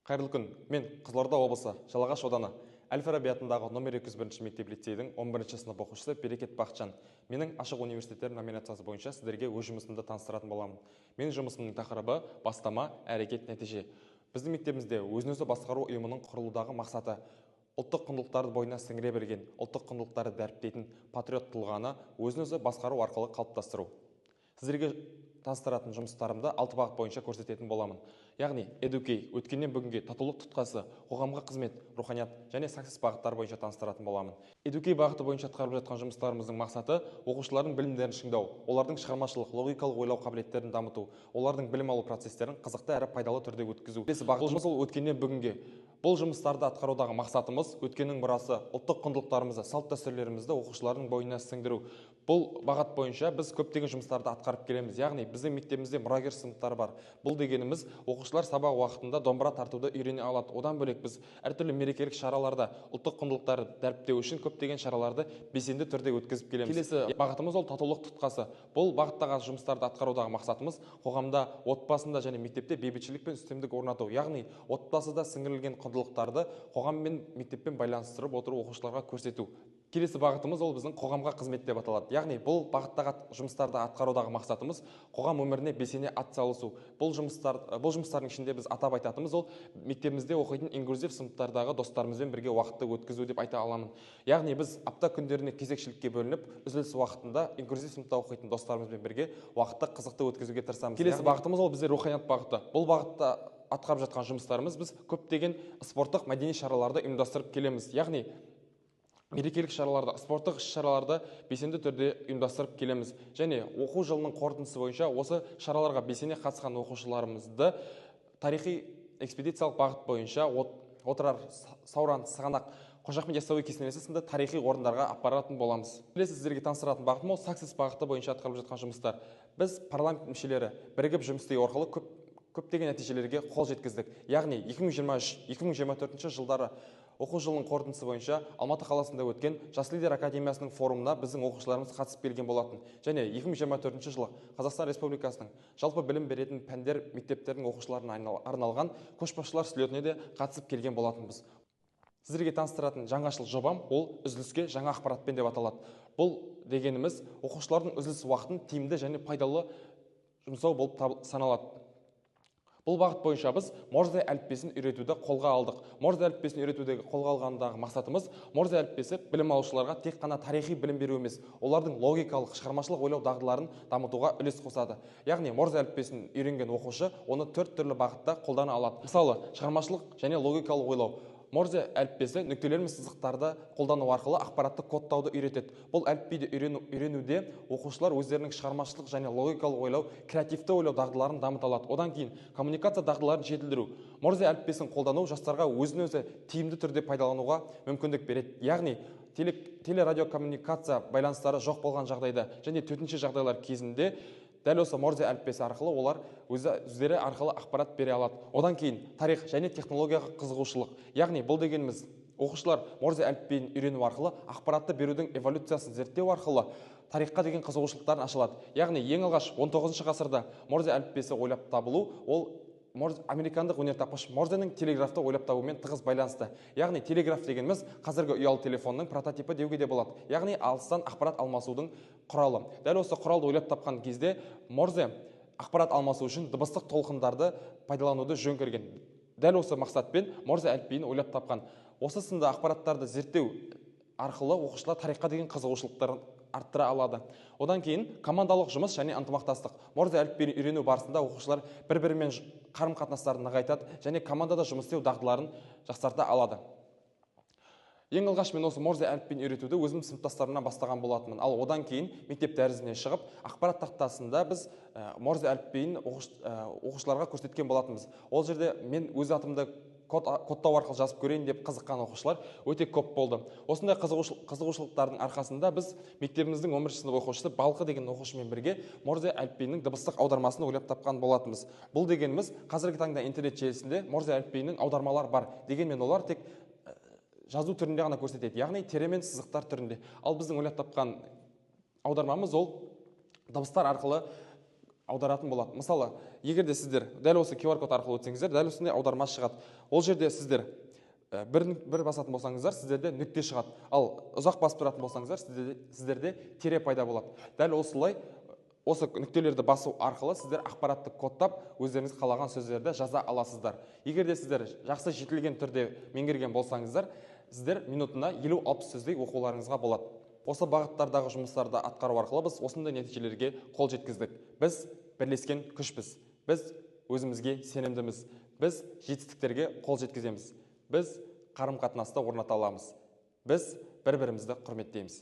Қайырлы күн. Мен Қызылорда облысы Жалағаш ауданы Әл-Фараби атындағы номер 201 мектеп-лицейдің 11 сынып оқушысы Берекет Бақытжан. Менің ашық университеттер номинациясы бойынша сіздерге өз жұмысымды таныстыратын боламын. Менің жұмысымның тақырыбы бастама, әрекет, нәтиже. Біздің мектебімізде өзін-өзі басқару ұйымының құрылудағы мақсаты ұлттық құндылықтарды бойына сіңіре білген, ұлттық құндылықтарды дәріптейтін патриот тұлғаны өзін-өзі басқару арқылы қалыптастыру. Сіздерге таныстыратын жұмыстарымды 6 бағыт бойынша көрсететін боламын. Яғни Educate, өткеннен бүгінге татулық тұтқасы, қоғамға қызмет, руханият және Success бағыттар бойынша таныстыратын боламын. Educate бағыты бойынша атқарылып жатқан жұмыстарымыздың мақсаты оқушылардың білімдерін шыңдау, олардың шығармашылық, логикалық ойлау қабілеттерін дамыту, олардың білім алу процестерін қызықты әрі пайдалы түрде өткізу. Келесі бағытымыз ол өткеннен бүгінге. Бұл жұмыстарды атқарудағы мақсатымыз өткеннің мұрасы, ұлттық құндылықтарымызды, салт-дәстүрлерімізді оқушылардың бойына сіңдіру. Бұл бағыт бойынша біз көптеген жұмыстарды атқарып келеміз. Яғни біздің мектебімізде мұрагер сыныптар бар. Бұл дегеніміз оқушылар сабақ уақытында домбыра тартуды үйрене алады. Одан бөлек біз әртүрлі мерекелік шараларда ұлттық құндылықтарды дәріптеу үшін көптеген шараларды белсенді түрде өткізіп келеміз. Келесі бағытымыз ол татулық тұтқасы. Бұл бағыттағы жұмыстарды атқарудағы мақсатымыз қоғамда, отбасында және мектепте бейбітшілік пен үстемдік орнату. Яғни отбасыда сіңірілген құндылықтарды қоғам мен мектеппен байланыстырып отыру, оқушыларға көрсету. Келесі бағытымыз ол біздің қоғамға қызмет деп аталады. Яғни бұл бағыттағы жұмыстарды атқарудағы мақсатымыз қоғам өміріне белсене атсалысу. Бұл жұмыстардың ішінде біз атап айтатынымыз ол мектебімізде оқитын инклюзив сыныптардағы достарымызбен бірге уақытты өткізу деп айта аламын. Яғни біз апта күндеріне кезекшілікке бөлініп, үзіліс уақытында инклюзив сыныпта оқитын достарымызбен бірге уақытты қызықты өткізуге тырысамыз. Келесі бағытымыз ол бізде руханият бағыты. Бұл бағытта атқарып жатқан жұмыстарымыз біз көптеген спорттық мәдени шараларды ұйымдастырып келеміз. Яғни мерекелік шараларды, спорттық іс-шараларды белсенді түрде ұйымдастырып келеміз. Және оқу жылының қорытындысы бойынша осы шараларға белсене қатысқан оқушыларымызды тарихи экспедициялық бағыт бойынша Отырар, Сауран, Сығанақ, Қожа Ахмет Яссауи кесенесі сынды тарихи орындарға апаратын боламыз. Келесі сіздерге таныстыратын бағытым ол Success бағыты бойынша атқарылып жатқан жұмыстар. Біз парламент мүшелері бірігіп жұмыс істеу арқылы көптеген нәтижелерге қол жеткіздік. Яғни 2023-2024 жылдары оқу жылының қорытындысы бойынша Алматы қаласында өткен Жас лидер академиясының форумына біздің оқушыларымыз қатысып келген болатын. Және 2024 жылы Қазақстан Республикасының жалпы білім беретін пәндер мектептердің оқушыларына арналған көшбасшылар слетіне де қатысып келген болатынбыз. Сіздерге таныстыратын жаңашыл жобам ол үзіліске жаңа ақпаратпен деп аталады. Бұл дегеніміз оқушылардың үзіліс уақытын тиімді және пайдалы жұмсау болып саналады. Бұл бағыт бойынша біз Морзе әліппесін үйретуді қолға алдық. Морзе әліппесін үйретудегі қолға алғандағы мақсатымыз Морзе әліппесі білім алушыларға тек қана тарихи білім беру емес, олардың логикалық, шығармашылық ойлау дағдыларын дамытуға үлес қосады. Яғни Морзе әліппесін үйренген оқушы оны 4 түрлі бағытта қолдана алады. Мысалы, шығармашылық және логикалық ойлау. Морзе әліппесі нүктелер мен сызықтарды қолдану арқылы ақпаратты кодтауды үйретеді. Бұл әліпбиді үйренуде оқушылар өздерінің шығармашылық және логикалық ойлау, креативті ойлау дағдыларын дамыта алады. Одан кейін коммуникация дағдыларын жетілдіру. Морзе әліппесін қолдану жастарға өзін-өзі тиімді түрде пайдалануға мүмкіндік береді. Яғни телерадиокоммуникация байланыстары жоқ болған жағдайда және төтенше жағдайлар кезінде дәл осы Морзе әліппесі арқылы олар өздері арқылы ақпарат бере алады. Одан кейін тарих және технологияға қызығушылық. Яғни бұл дегеніміз оқушылар Морзе әліпбиін үйрену арқылы ақпаратты берудің эволюциясын зерттеу арқылы тарихқа деген қызығушылықтарын ашылады. Яғни ең алғаш 19 ғасырда Морзе әліппесі ойлап табылу ол американдық өнертапқыш Морзенің телеграфты ойлап табуымен тығыз байланысты. Яғни телеграф дегеніміз қазіргі ұялы телефонның прототипі деуге де болады. Яғни алыстан ақпарат алмасудың құралы. Дәл осы құралды ойлап тапқан кезде Морзе ақпарат алмасу үшін дыбыстық толқындарды пайдалануды жөн көрген. Дәл осы мақсатпен Морзе әліпбиін ойлап тапқан. Осы сынды ақпараттарды зерттеу арқылы оқушылар тарихқа деген қызығушылықтарын арттыра алады. Одан кейін командалық жұмыс және ынтымақтастық. Морзе әліпбиін үйрену барысында оқушылар бір-бірімен қарым-қатынастарын нығайтады және командада жұмыс істеу дағдыларын жақсарта алады. Ең алғаш мен осы Морзе әліпбиін үйретуді өзім сыныптастарымнан бастаған болатынмын. Ал одан кейін мектеп дәрісіне шығып, ақпарат тақтасында біз Морзе әліпбиін оқушыларға көрсеткен болатынбыз. Ол жерде мен өз атымды кодтау арқылы жазып көрейін деп қызыққан оқушылар өте көп болды. Осындай қызығушылықтардың арқасында біз мектебіміздің 11 сынып оқушысы Балқы деген оқушымен бірге Морзе әліпбиінің дыбыстық аудармасын ойлап тапқан болатынбыз. Бұл дегеніміз қазіргі таңда интернет желісінде Морзе әліпбиінің аудармалар бар. Дегенмен олар тек жазу түрінде ғана көрсетеді, яғни тере мен сызықтар түрінде. Ал біздің ойлап тапқан аудармамыз ол дыбыстар арқылы аударатын болады. Мысалы, егер де сіздер дәл осы QR код арқылы өтсеңіздер, дәл осындай аударма шығады. Ол жерде сіздер бір басатын болсаңыздар, сіздерде нүкте шығады. Ал ұзақ басып тұратын болсаңыздар, сіздерде тире пайда болады. Дәл осылай осы нүктелерді басу арқылы сіздер ақпаратты кодтап, өздеріңіз қалаған сөздерді жаза аласыздар. Егер де сіздер жақсы жетілген түрде меңгерген болсаңыздар, сіздер минутына 50-60 сөздей оқуларыңызға болады. Осы бағыттардағы жұмыстарды атқару арқылы біз осындай нәтижелерге қол жеткіздік. Біз бірлескен күшпіз. Біз өзімізге сенімдіміз. Біз жетістіктерге қол жеткіземіз. Біз қарым-қатынасты орната аламыз. Біз бір-бірімізді құрметтейміз.